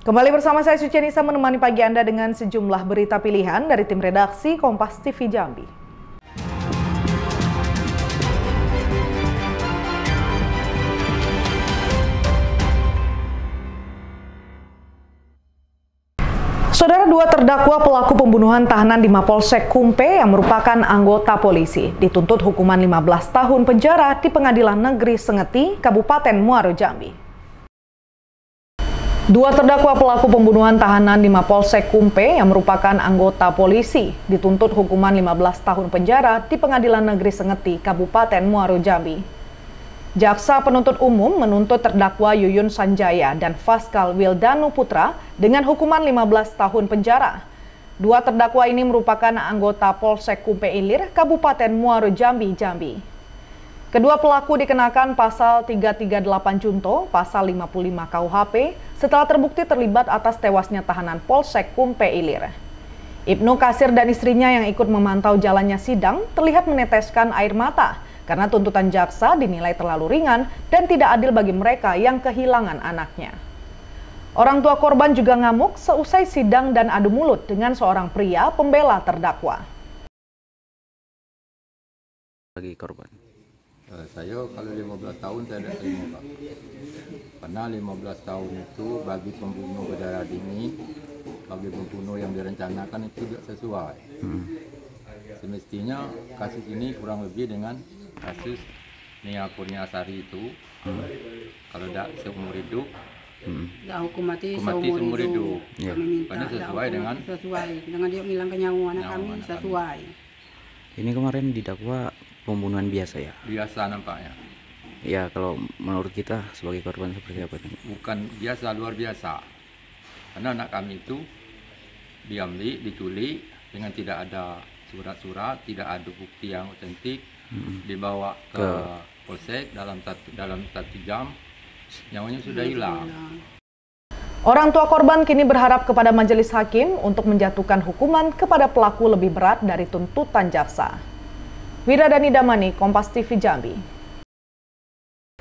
Kembali bersama saya Suci Nisa menemani pagi Anda dengan sejumlah berita pilihan dari tim redaksi Kompas TV Jambi. Saudara, dua terdakwa pelaku pembunuhan tahanan di Mapolsek Kumpe yang merupakan anggota polisi dituntut hukuman 15 tahun penjara di Pengadilan Negeri Sengeti, Kabupaten Muaro Jambi. Dua terdakwa pelaku pembunuhan tahanan di Mapolsek Kumpe yang merupakan anggota polisi dituntut hukuman 15 tahun penjara di Pengadilan Negeri Sengeti, Kabupaten Muaro Jambi. Jaksa penuntut umum menuntut terdakwa Yuyun Sanjaya dan Faskal Wildanu Putra dengan hukuman 15 tahun penjara. Dua terdakwa ini merupakan anggota Polsek Kumpe Ilir, Kabupaten Muaro Jambi, Jambi. Kedua pelaku dikenakan pasal 338 Junto, pasal 55 KUHP setelah terbukti terlibat atas tewasnya tahanan Polsek Kumpe Ilir. Ibnu Kasir dan istrinya yang ikut memantau jalannya sidang terlihat meneteskan air mata karena tuntutan jaksa dinilai terlalu ringan dan tidak adil bagi mereka yang kehilangan anaknya. Orang tua korban juga ngamuk seusai sidang dan adu mulut dengan seorang pria pembela terdakwa. Bagi korban. Saya kalau 15 tahun saya tidak terima, Pak. Karena 15 tahun itu bagi pembunuh berdarah dingin, bagi pembunuh yang direncanakan itu tidak sesuai. Semestinya kasus ini kurang lebih dengan kasus Nia Kurniasari itu. Kalau tidak seumur hidup, hukum mati seumur hidup. Ya. Karena sesuai dengan dia menghilangkan nyawa anak kami sesuai. Ini kemarin didakwa pembunuhan biasa ya? Biasa nampaknya. Ya, kalau menurut kita sebagai korban seperti apa? Bukan biasa, luar biasa. Karena anak kami itu diambil, diculik dengan tidak ada surat-surat, tidak ada bukti yang otentik, dibawa ke polsek dalam satu jam, nyawanya sudah hilang. Orang tua korban kini berharap kepada majelis hakim untuk menjatuhkan hukuman kepada pelaku lebih berat dari tuntutan jaksa. Wiradani Damani, Kompas TV Jambi.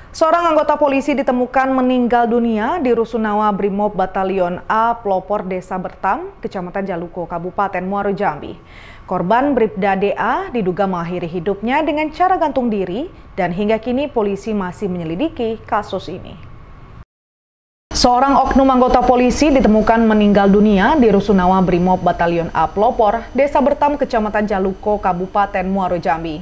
Seorang anggota polisi ditemukan meninggal dunia di Rusunawa Brimob Batalion A Pelopor Desa Bertam, Kecamatan Jaluko, Kabupaten Muaro Jambi. Korban Bribda DA diduga mengakhiri hidupnya dengan cara gantung diri dan hingga kini polisi masih menyelidiki kasus ini. Seorang oknum anggota polisi ditemukan meninggal dunia di Rusunawa Brimob Batalion A Pelopor, Desa Bertam, Kecamatan Jaluko, Kabupaten Muaro Jambi.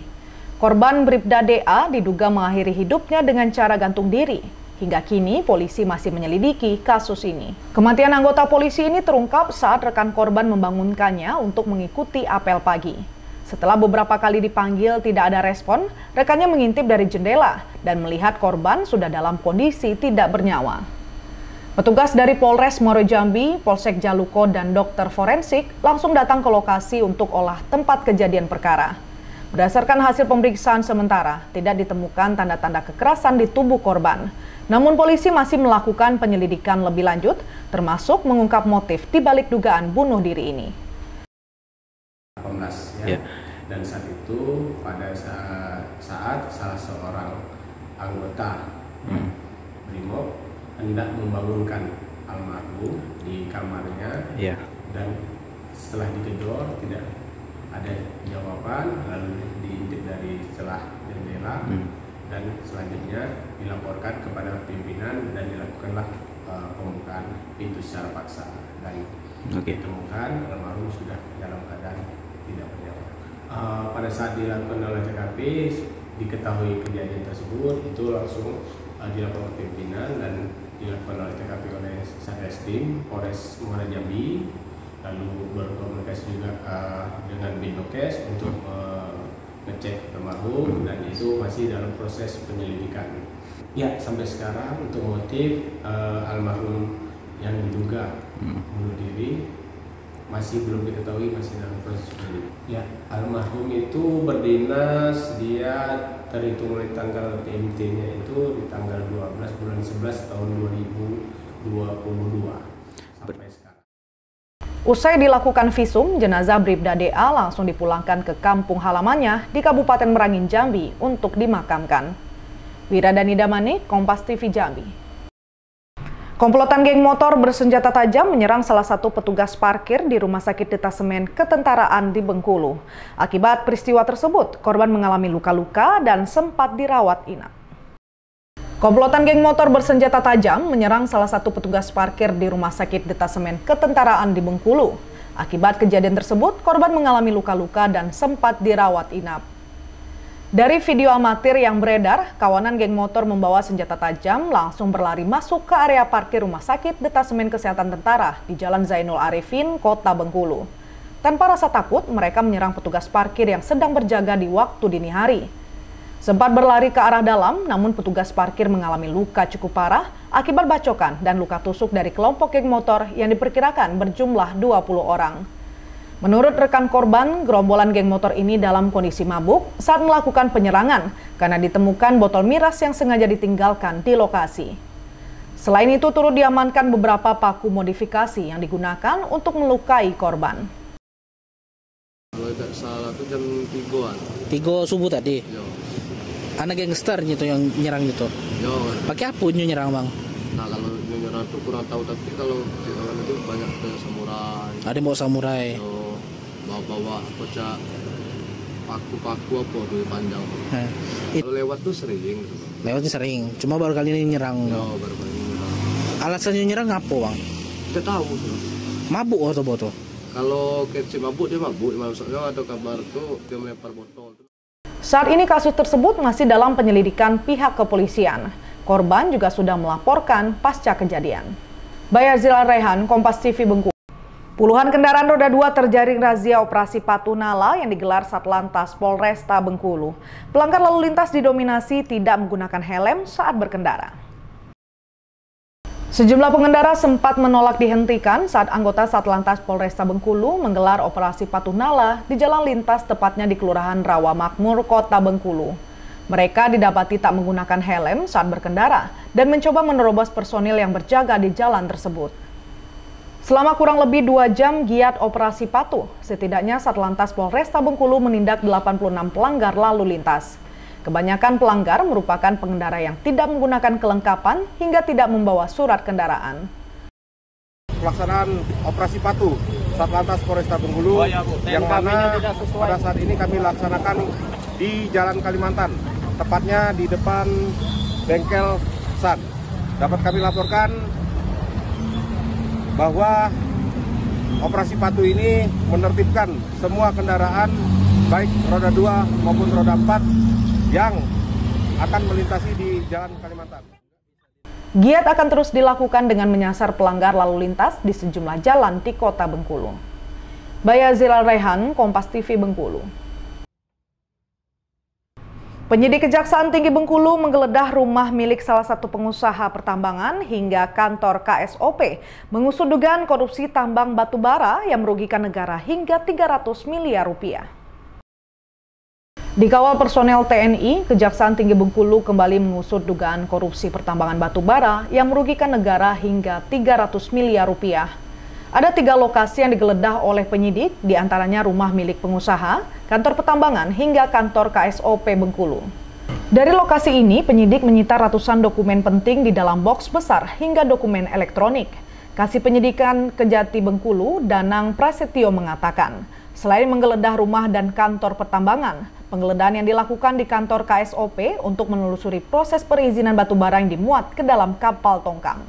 Korban Bribda DA diduga mengakhiri hidupnya dengan cara gantung diri. Hingga kini polisi masih menyelidiki kasus ini. Kematian anggota polisi ini terungkap saat rekan korban membangunkannya untuk mengikuti apel pagi. Setelah beberapa kali dipanggil tidak ada respon, rekannya mengintip dari jendela dan melihat korban sudah dalam kondisi tidak bernyawa. Petugas dari Polres Muaro Jambi, Polsek Jaluko, dan dokter forensik langsung datang ke lokasi untuk olah tempat kejadian perkara. Berdasarkan hasil pemeriksaan sementara, tidak ditemukan tanda-tanda kekerasan di tubuh korban. Namun polisi masih melakukan penyelidikan lebih lanjut, termasuk mengungkap motif di balik dugaan bunuh diri ini. Komnas, ya. Dan saat itu pada saat salah seorang anggota Brimob hendak membangunkan almarhum di kamarnya, dan setelah digedor tidak ada jawaban, lalu diintip dari celah jendela, dan selanjutnya dilaporkan kepada pimpinan dan dilakukanlah pembukaan pintu secara paksa, dan ditemukan almarhum sudah dalam keadaan tidak bernyawa. Pada saat dilakukan oleh TKP diketahui kejadian tersebut, itu langsung dilaporkan pimpinan dan dilakukan oleh TKP oleh Satreskrim Polres Muaro Jambi, lalu berkomunikasi juga dengan Bidokes untuk ngecek almarhum, dan itu masih dalam proses penyelidikan. Ya, sampai sekarang untuk motif almarhum yang diduga bunuh diri masih belum diketahui, masih dalam proses penyelidikan. Ya, almarhum itu berdinas, dia terhitung mulai tanggal PMT-nya itu di tanggal 12 bulan 11 tahun 2022 sampai sekarang. Usai dilakukan visum, jenazah Bribda DA langsung dipulangkan ke kampung halamannya di Kabupaten Merangin, Jambi untuk dimakamkan. Wiradani Damani, Kompas TV Jambi. Komplotan geng motor bersenjata tajam menyerang salah satu petugas parkir di Rumah Sakit Detasemen Ketentaraan di Bengkulu. Akibat peristiwa tersebut, korban mengalami luka-luka dan sempat dirawat inap. Komplotan geng motor bersenjata tajam menyerang salah satu petugas parkir di Rumah Sakit Detasemen Ketentaraan di Bengkulu. Akibat kejadian tersebut, korban mengalami luka-luka dan sempat dirawat inap. Dari video amatir yang beredar, kawanan geng motor membawa senjata tajam langsung berlari masuk ke area parkir Rumah Sakit Detasemen Kesehatan Tentara di Jalan Zainul Arifin, Kota Bengkulu. Tanpa rasa takut, mereka menyerang petugas parkir yang sedang berjaga di waktu dini hari. Sempat berlari ke arah dalam, namun petugas parkir mengalami luka cukup parah akibat bacokan dan luka tusuk dari kelompok geng motor yang diperkirakan berjumlah 20 orang. Menurut rekan korban, gerombolan geng motor ini dalam kondisi mabuk saat melakukan penyerangan karena ditemukan botol miras yang sengaja ditinggalkan di lokasi. Selain itu, turut diamankan beberapa paku modifikasi yang digunakan untuk melukai korban. Kalau tidak salah itu jam 3-an. 3 subuh tadi? Yo. Anak gangster gitu yang nyerang gitu? Yo. Pakai apa nyerang bang? Nah kalau nyerang itu kurang tahu, tapi kalau di kawan itu banyak ke samurai. Ada bawa samurai? Yo. Bawa kocak paku-paku apa tuh panjang. Kalau lewat tuh sering. Lewatnya sering, cuma baru kali ini nyerang. Yo, baru kali ini nyerang. Alasannya nyerang apa bang? Tidak tahu tuh. Mabuk atau botol? Kalau kecil mabuk dia mabuk, maksudnya ada kabar tuh dia melempar botol. Saat ini kasus tersebut masih dalam penyelidikan pihak kepolisian. Korban juga sudah melaporkan pasca kejadian. Bayazil Rehan, Kompas TV Bengkulu. Puluhan kendaraan roda 2 terjaring razia operasi Patuh Nala yang digelar Satlantas Polresta Bengkulu. Pelanggar lalu lintas didominasi tidak menggunakan helm saat berkendara. Sejumlah pengendara sempat menolak dihentikan saat anggota Satlantas Polresta Bengkulu menggelar operasi Patuh Nala di jalan lintas tepatnya di Kelurahan Rawa Makmur, Kota Bengkulu. Mereka didapati tak menggunakan helm saat berkendara dan mencoba menerobos personil yang berjaga di jalan tersebut. Selama kurang lebih 2 jam giat operasi patuh, setidaknya Satlantas Polresta Bengkulu menindak 86 pelanggar lalu lintas. Kebanyakan pelanggar merupakan pengendara yang tidak menggunakan kelengkapan hingga tidak membawa surat kendaraan. Pelaksanaan operasi patuh Satlantas Polresta Bengkulu yang mana pada saat ini kami laksanakan di Jalan Kalimantan, tepatnya di depan bengkel SAN. Dapat kami laporkan bahwa operasi patuh ini menertibkan semua kendaraan baik roda 2 maupun roda 4 yang akan melintasi di Jalan Kalimantan. Giat akan terus dilakukan dengan menyasar pelanggar lalu lintas di sejumlah jalan di Kota Bengkulu. Bayazil Rehan, Kompas TV Bengkulu. Penyidik Kejaksaan Tinggi Bengkulu menggeledah rumah milik salah satu pengusaha pertambangan hingga kantor KSOP mengusut dugaan korupsi tambang batu bara yang merugikan negara hingga 300 miliar rupiah. Dikawal personel TNI, Kejaksaan Tinggi Bengkulu kembali mengusut dugaan korupsi pertambangan batu bara yang merugikan negara hingga 300 miliar rupiah. Ada 3 lokasi yang digeledah oleh penyidik, diantaranya rumah milik pengusaha, kantor pertambangan, hingga kantor KSOP Bengkulu. Dari lokasi ini, penyidik menyita ratusan dokumen penting di dalam box besar hingga dokumen elektronik. Kasih Penyidikan Kejati Bengkulu, Danang Prasetyo mengatakan, selain menggeledah rumah dan kantor pertambangan, penggeledahan yang dilakukan di kantor KSOP untuk menelusuri proses perizinan batubara yang dimuat ke dalam kapal tongkang.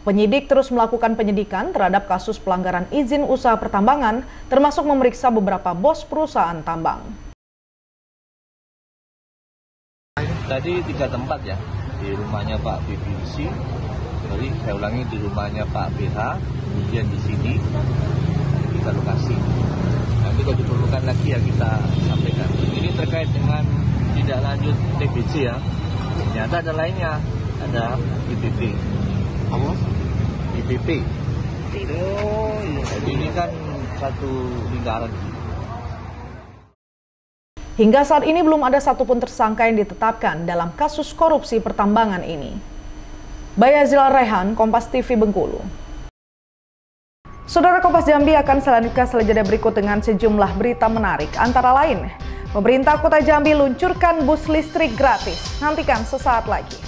Penyidik terus melakukan penyidikan terhadap kasus pelanggaran izin usaha pertambangan, termasuk memeriksa beberapa bos perusahaan tambang. Tadi 3 tempat ya, di rumahnya Pak BBC, jadi saya ulangi di rumahnya Pak BH, kemudian di sini kita lokasi. Nanti kalau diperlukan lagi ya kita sampaikan. Ini terkait dengan tidak lanjut TBC ya. Ternyata ada lainnya, ada IPP. Apa? IPP. Oh, iya. Jadi ini kan satu lingkaran. Hingga saat ini belum ada satupun tersangka yang ditetapkan dalam kasus korupsi pertambangan ini. Bayazil Rehan, Kompas TV Bengkulu. Saudara Kompas Jambi akan selanjutnya selanjutnya berikut dengan sejumlah berita menarik. Antara lain, pemerintah Kota Jambi luncurkan bus listrik gratis. Nantikan sesaat lagi.